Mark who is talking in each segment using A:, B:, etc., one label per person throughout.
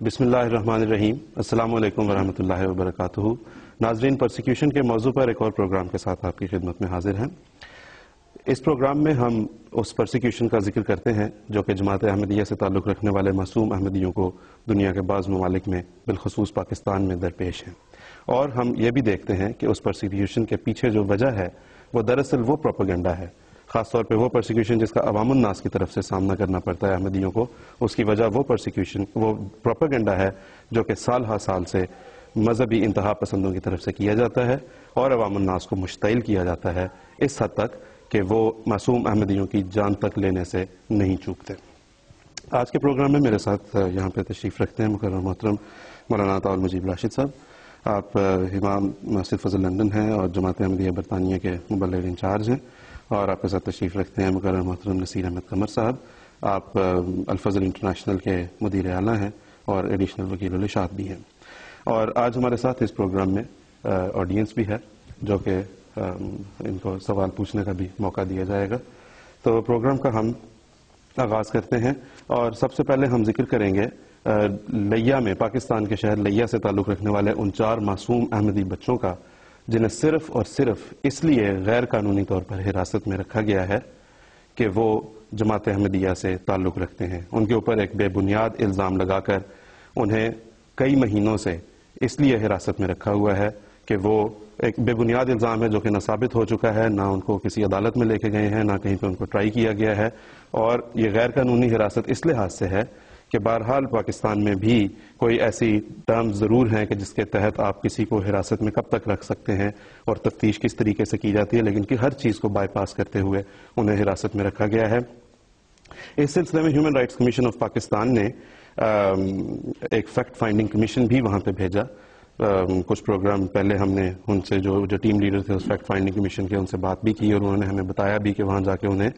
A: بسم اللہ الرحمن الرحیم. السلام علیکم ورحمۃ اللہ وبرکاتہ. ناظرین، پرسیکیوشن کے موضوع پر ایک اور پروگرام کے ساتھ آپ کی خدمت میں حاضر ہیں. اس پروگرام میں ہم اس پرسیکیوشن کا ذکر کرتے ہیں جو کہ جماعت احمدیہ سے تعلق رکھنے والے معصوم احمدیوں کو دنیا کے بعض ممالک میں بالخصوص پاکستان میں درپیش ہیں، اور ہم یہ بھی دیکھتے ہیں کہ اس پرسیکیوشن کے پیچھے جو وجہ ہے وہ دراصل وہ پروپیگنڈا ہے، خاص طور پہ وہ پرسیکیوشن جس کا عوام الناس کی طرف سے سامنا کرنا پڑتا ہے احمدیوں کو. اس کی وجہ وہ پرسیکیوشن، وہ پروپیگنڈا ہے جو کہ سال ہر سال سے مذہبی انتہا پسندوں کی طرف سے کیا جاتا ہے اور عوام الناس کو مشتعل کیا جاتا ہے اس حد تک کہ وہ معصوم احمدیوں کی جان تک لینے سے نہیں چوکتے. آج کے پروگرام میں میرے ساتھ یہاں پہ تشریف رکھتے ہیں مکرم محترم مولانا عطاء المجیب راشد صاحب. آپ امام مسجد فضل لندن ہیں اور جماعت احمدیہ برطانیہ کے مبلغ انچارج ہیں. اور آپ کے ساتھ تشریف رکھتے ہیں مکرم محترم نصیر احمد قمر صاحب. آپ الفضل انٹرنیشنل کے مدیر اعلیٰ ہیں اور ایڈیشنل وکیل الاشاعت بھی ہیں. اور آج ہمارے ساتھ اس پروگرام میں آڈینس بھی ہے جو کہ ان کو سوال پوچھنے کا بھی موقع دیا جائے گا. تو پروگرام کا ہم آغاز کرتے ہیں اور سب سے پہلے ہم ذکر کریں گے لیا میں، پاکستان کے شہر لیا سے تعلق رکھنے والے ان 4 معصوم احمدی بچوں کا جنہیں صرف اور صرف اس لیے غیر قانونی طور پر حراست میں رکھا گیا ہے کہ وہ جماعت احمدیہ سے تعلق رکھتے ہیں. ان کے اوپر ایک بے بنیاد الزام لگا کر انہیں کئی مہینوں سے اس لیے حراست میں رکھا ہوا ہے کہ وہ ایک بے بنیاد الزام ہے جو کہ نہ ثابت ہو چکا ہے، نہ ان کو کسی عدالت میں لے کے گئے ہیں، نہ کہیں پہ ان کو ٹرائی کیا گیا ہے. اور یہ غیر قانونی حراست اس لحاظ سے ہے کہ بہرحال پاکستان میں بھی کوئی ایسی ٹرمز ضرور ہیں کہ جس کے تحت آپ کسی کو حراست میں کب تک رکھ سکتے ہیں اور تفتیش کس طریقے سے کی جاتی ہے، لیکن کہ ہر چیز کو بائی پاس کرتے ہوئے انہیں حراست میں رکھا گیا ہے. اس سلسلے میں human rights commission of Pakistan نے ایک فیکٹ فائنڈنگ کمیشن بھی وہاں پہ بھیجا. کچھ پروگرام پہلے ہم نے ان سے جو ٹیم لیڈر تھے اس فیکٹ فائنڈنگ کمیشن کے، ان سے بات بھی کی اور انہوں نے ہمیں بتایا بھی کہ وہاں جا کے انہیں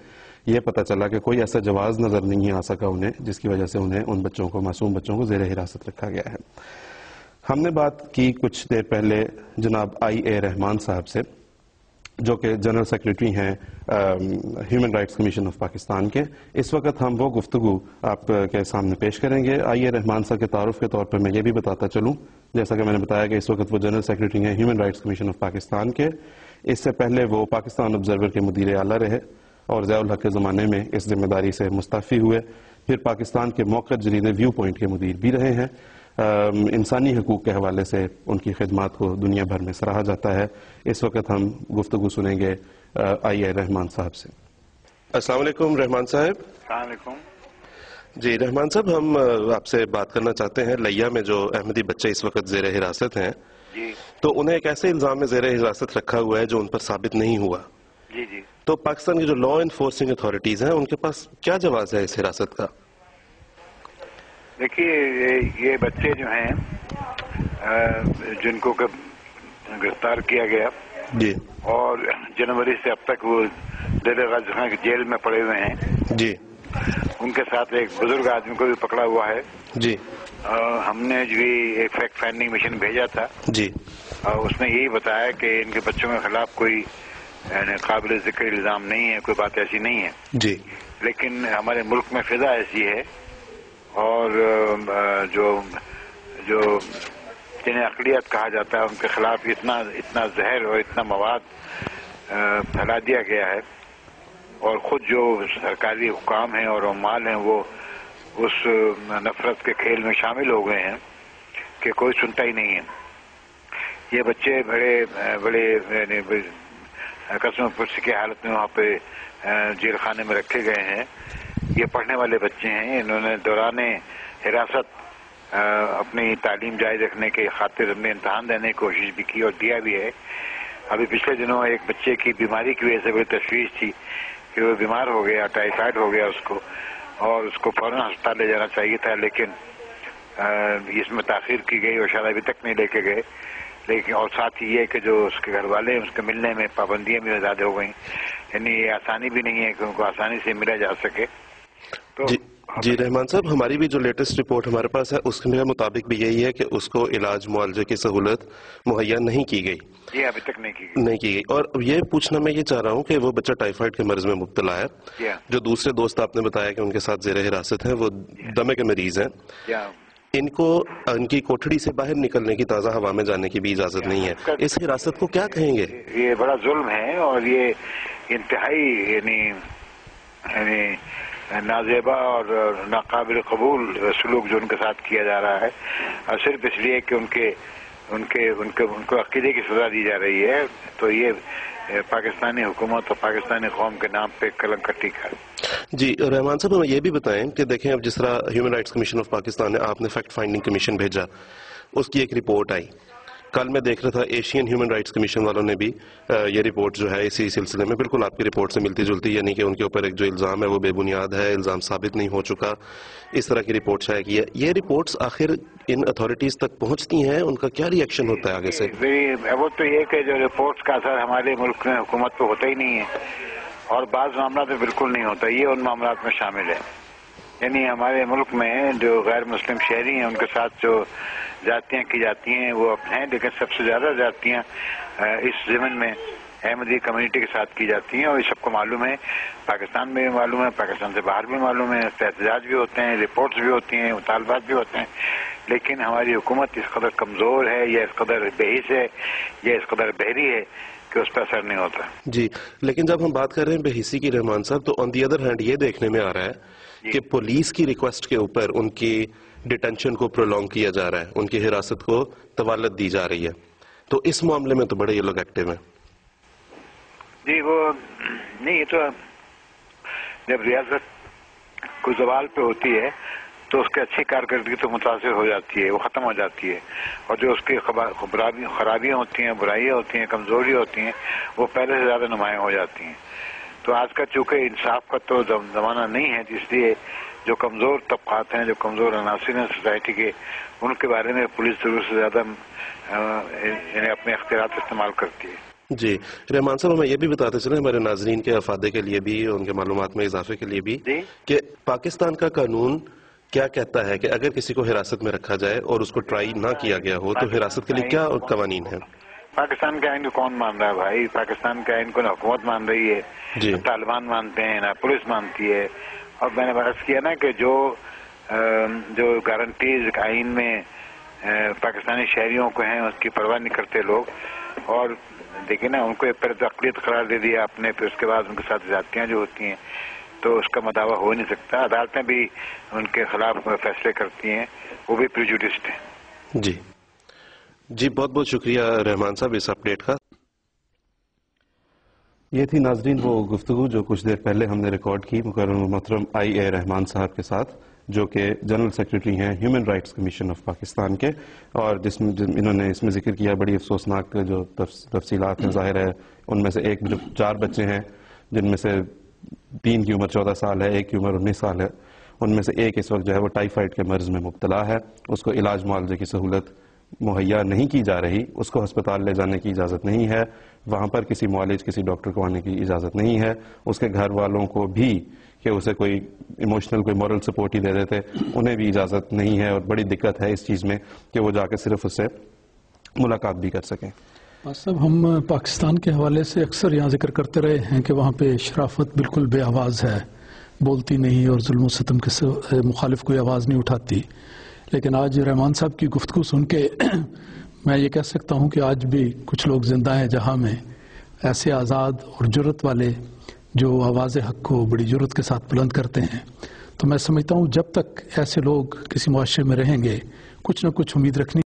A: یہ پتہ چلا کہ کوئی ایسا جواز نظر نہیں آ سکا انہیں جس کی وجہ سے انہیں ان بچوں کو، معصوم بچوں کو زیر حراست رکھا گیا ہے. ہم نے بات کی کچھ دیر پہلے جناب آئی اے رحمان صاحب سے جو کہ جنرل سیکریٹری ہیں human rights commission of Pakistan کے. اس وقت ہم وہ گفتگو آپ کے سامنے پیش کریں گے. آئی اے رحمان صاحب کے تعارف کے طور پر میں یہ بھی بتاتا چلوں، جیسا کہ میں نے بتایا کہ اس وقت وہ جنرل سیکریٹری ہیں human rights commission of Pakistan کے. اس سے پہلے وہ پاکستان آبزرور کے مدیر اعلیٰ رہے اور ضیاء الحق کے زمانے میں اس ذمہ داری سے مستعفی ہوئے. پھر پاکستان کے موقع جریدے ویو پوائنٹ کے مدیر بھی رہے ہیں. انسانی حقوق کے حوالے سے ان کی خدمات کو دنیا بھر میں سراہا جاتا ہے. اس وقت ہم گفتگو سنیں گے آئی اے رحمان صاحب سے. السلام علیکم رحمان صاحب.
B: السلام علیکم.
A: جی رحمان صاحب، ہم آپ سے بات کرنا چاہتے ہیں لیا میں جو احمدی بچے اس وقت زیر حراست ہیں،
B: جی
A: تو انہیں ایک ایسے الزام میں زیر حراست رکھا ہوا ہے جو ان پر ثابت نہیں ہوا.
B: جی جی
A: تو پاکستان کی جو لا انفورسنگ اتھارٹیز ہیں ان کے پاس کیا جواز ہے اس حراست کا؟
B: دیکھیے، یہ بچے جو ہیں جن کو گرفتار کیا گیا
A: جی
B: اور جنوری سے اب تک وہ ڈیرہ غازی خان کی جیل میں پڑے ہوئے ہیں،
A: جی
B: ان کے ساتھ ایک بزرگ آدمی کو بھی پکڑا ہوا ہے.
A: جی
B: ہم نے جو ایک فیکٹ فائنڈنگ مشن بھیجا تھا،
A: جی
B: اس نے یہی بتایا کہ ان کے بچوں کے خلاف کوئی قابل ذکر الزام نہیں ہے، کوئی بات ایسی نہیں ہے.
A: جی
B: لیکن ہمارے ملک میں فضا ایسی ہے اور جو جنہیں اقلیت کہا جاتا ہے ان کے خلاف اتنا زہر اور اتنا مواد پھیلا دیا گیا ہے، اور خود جو سرکاری حکام ہیں اور عمال ہیں وہ اس نفرت کے کھیل میں شامل ہو گئے ہیں کہ کوئی سنتا ہی نہیں ہے. یہ بچے بڑے قسم پرسی کی حالت میں وہاں پہ جیل خانے میں رکھے گئے ہیں. یہ پڑھنے والے بچے ہیں. انہوں نے دوران حراست اپنی تعلیم جاری رکھنے کے خاطر ہم نے امتحان دینے کی کوشش بھی کی اور دیا بھی ہے. ابھی پچھلے دنوں ایک بچے کی بیماری کی وجہ سے بڑی تشویش تھی کہ وہ بیمار ہو گیا، ٹائیفائڈ ہو گیا اس کو، اور اس کو فوراً ہسپتال لے جانا چاہیے تھا، لیکن اس میں تاخیر کی گئی اور شاید ابھی تک نہیں لے کے گئے. لیکن اور ساتھ ہی یہ کہ جو اس کے گھر والے اس کے ملنے میں پابندیاں بھی زیادہ ہو گئیں، یعنی یہ آسانی بھی نہیں ہے کہ ان کو آسانی سے ملا جا سکے. تو
A: جی رحمان صاحب، ہماری بھی جو لیٹسٹ رپورٹ ہمارے پاس ہے اس کے مطابق بھی یہی ہے کہ اس کو علاج معالجے کی سہولت مہیا نہیں کی گئی.
B: یہ ابھی تک نہیں کی گئی.
A: اور یہ پوچھنا میں یہ چاہ رہا ہوں کہ وہ بچہ ٹائیفائڈ کے مرض میں مبتلا ہے، جو دوسرے دوست آپ نے بتایا کہ ان کے ساتھ زیر حراست ہیں وہ دمے کے مریض ہیں،
C: ان کو ان کی کوٹھڑی سے باہر نکلنے کی، تازہ ہوا میں جانے کی بھی اجازت نہیں ہے. اس حراست کو کیا کہیں گے؟
B: یہ بڑا ظلم ہے اور یہ انتہائی یعنی نازیبا اور ناقابل قبول سلوک جو ان کے ساتھ کیا جا رہا ہے، اور صرف اس لیے کہ ان کو عقیدے کی سزا دی جا رہی ہے، تو یہ پاکستانی حکومت اور پاکستانی قوم کے نام پہ کلنک کا ٹیکا ہے.
C: جی رحمان صاحب، ہمیں یہ بھی بتائیں کہ دیکھیں اب جس طرح human rights commission of Pakistan آپ نے فیکٹ فائنڈنگ کمیشن بھیجا، اس کی ایک رپورٹ آئی. کل میں دیکھ رہا تھا ایشین ہیومن رائٹس کمیشن والوں نے بھی یہ رپورٹ جو ہے اسی سلسلے میں بالکل آپ کی رپورٹ سے ملتی جلتی، یعنی کہ ان کے اوپر ایک جو الزام ہے وہ بے بنیاد ہے، الزام ثابت نہیں ہو چکا، اس طرح کی رپورٹ شائع کی ہے. یہ رپورٹس آخر ان اتھارٹیز تک پہنچتی ہیں، ان کا کیا ری ایکشن ہوتا ہے آگے سے؟
B: وہ تو یہ کہ جو رپورٹس کا اثر ہمارے ملک میں حکومت پہ ہوتا ہی نہیں ہے، اور بعض معاملات میں بالکل نہیں ہوتا. یہ ان معاملات میں شامل ہے. یعنی ہمارے ملک میں جو غیر مسلم شہری ہیں ان کے ساتھ جو زیادتیاں کی جاتی ہیں وہ ہیں، لیکن سب سے زیادہ زیادتیاں اس ضمن میں احمدی کمیونٹی کے ساتھ کی جاتی ہیں، اور یہ سب کو معلوم ہے، پاکستان میں بھی معلوم ہے، پاکستان سے باہر بھی معلوم ہے. احتجاج بھی ہوتے ہیں، رپورٹس بھی ہوتی ہیں، مطالبات بھی ہوتے ہیں، لیکن ہماری حکومت اس قدر کمزور ہے یا اس قدر بے حس ہے یا اس قدر بحری ہے کہ اس پر اثر نہیں ہوتا.
C: جی، لیکن جب ہم بات کر رہے ہیں بے حسی کی رحمان صاحب، تو آن دی ادر ہینڈ یہ دیکھنے میں آ رہا ہے کہ پولیس کی ریکویسٹ کے اوپر ان کی ڈیٹینشن کو پرولونگ کیا جا رہا ہے، ان کی حراست کو طوالت دی جا رہی ہے. تو اس معاملے میں تو بڑے یہ لوگ ایکٹیو ہیں.
B: جی وہ نہیں، یہ تو جب ریاست کوئی زوال پہ ہوتی ہے تو اس کی اچھی کارکردگی تو متاثر ہو جاتی ہے، وہ ختم ہو جاتی ہے، اور جو اس کی خرابیاں ہوتی ہیں، برائیاں ہوتی ہیں، کمزوری ہوتی ہیں، وہ پہلے سے زیادہ نمایاں ہو جاتی ہیں. تو آج کا چونکہ انصاف کا تو زمانہ نہیں ہے، اس لیے جو کمزور طبقات ہیں، جو کمزور عناصر ہیں سوسائٹی کے، ان کے بارے میں پولیس ضرورت سے زیادہ یعنی اپنے اختیارات استعمال کرتی ہے.
C: جی رحمان صاحب، ہمیں یہ بھی بتاتے چلیں ہمارے ناظرین کے افادے کے لیے بھی، ان کے معلومات میں اضافے کے لیے بھی، کہ پاکستان کا قانون کیا کہتا ہے کہ اگر کسی کو حراست میں رکھا جائے اور اس کو ٹرائی نہ کیا گیا ہو تو حراست کے لیے کیا قوانین ہیں؟
B: پاکستان کے آئین کو کون مان رہا ہے بھائی؟ پاکستان کے آئین کو نہ حکومت مان رہی ہے،
C: جی
B: طالبان مانتے ہیں، نہ پولیس مانتی ہے. اور میں نے بحث کیا نا کہ جو گارنٹیز آئین میں پاکستانی شہریوں کو ہیں اس کی پرواہ نہیں کرتے لوگ، اور دیکھیں نا ان کو ایک پہلے اقلیت قرار دے دیا آپ نے، پھر اس کے بعد ان کے ساتھ زیادتیاں جو ہوتی ہیں تو اس کا مداوع ہو نہیں سکتا. عدالتیں بھی ان کے خلاف فیصلے کرتی ہیں، وہ بھی پریجوڈسڈ ہیں.
C: جی بہت بہت شکریہ رحمان صاحب اس اپڈیٹ کا.
A: یہ تھی ناظرین وہ گفتگو جو کچھ دیر پہلے ہم نے ریکارڈ کی مکرم محترم آئی اے رحمان صاحب کے ساتھ، جو کہ جنرل سیکریٹری ہیں human rights commission of Pakistan کے، اور انہوں نے اس میں ذکر کیا بڑی افسوسناک جو تفصیلات ہیں. ظاہر ہے ان میں سے 4 بچے ہیں جن میں سے 3 کی عمر 14 سال ہے، 1 کی عمر 19 سال ہے. ان میں سے ایک اس وقت جو ہے وہ ٹائیفائڈ کے مرض میں مبتلا ہے، اس کو علاج معالجے کی سہولت مہیا نہیں کی جا رہی، اس کو ہسپتال لے جانے کی اجازت نہیں ہے، وہاں پر کسی معالج کسی ڈاکٹر کو آنے کی اجازت نہیں ہے. اس کے گھر والوں کو بھی کہ اسے کوئی ایموشنل کوئی مورل سپورٹ ہی دے دیتے، انہیں بھی اجازت نہیں ہے، اور بڑی دقت ہے اس چیز میں کہ وہ جا کے صرف اس سے ملاقات بھی کر سکیں.
D: صاحب ہم پاکستان کے حوالے سے اکثر یہاں ذکر کرتے رہے ہیں کہ وہاں پہ شرافت بالکل بے آواز ہے، بولتی نہیں، اور ظلم و ستم کے مخالف کوئی آواز نہیں اٹھاتی. لیکن آج رحمان صاحب کی گفتگو سن کے میں یہ کہہ سکتا ہوں کہ آج بھی کچھ لوگ زندہ ہیں جہاں میں ایسے آزاد اور جرت والے جو آواز حق کو بڑی جرت کے ساتھ بلند کرتے ہیں. تو میں سمجھتا ہوں جب تک ایسے لوگ کسی معاشرے میں رہیں گے کچھ نہ کچھ امید رکھنی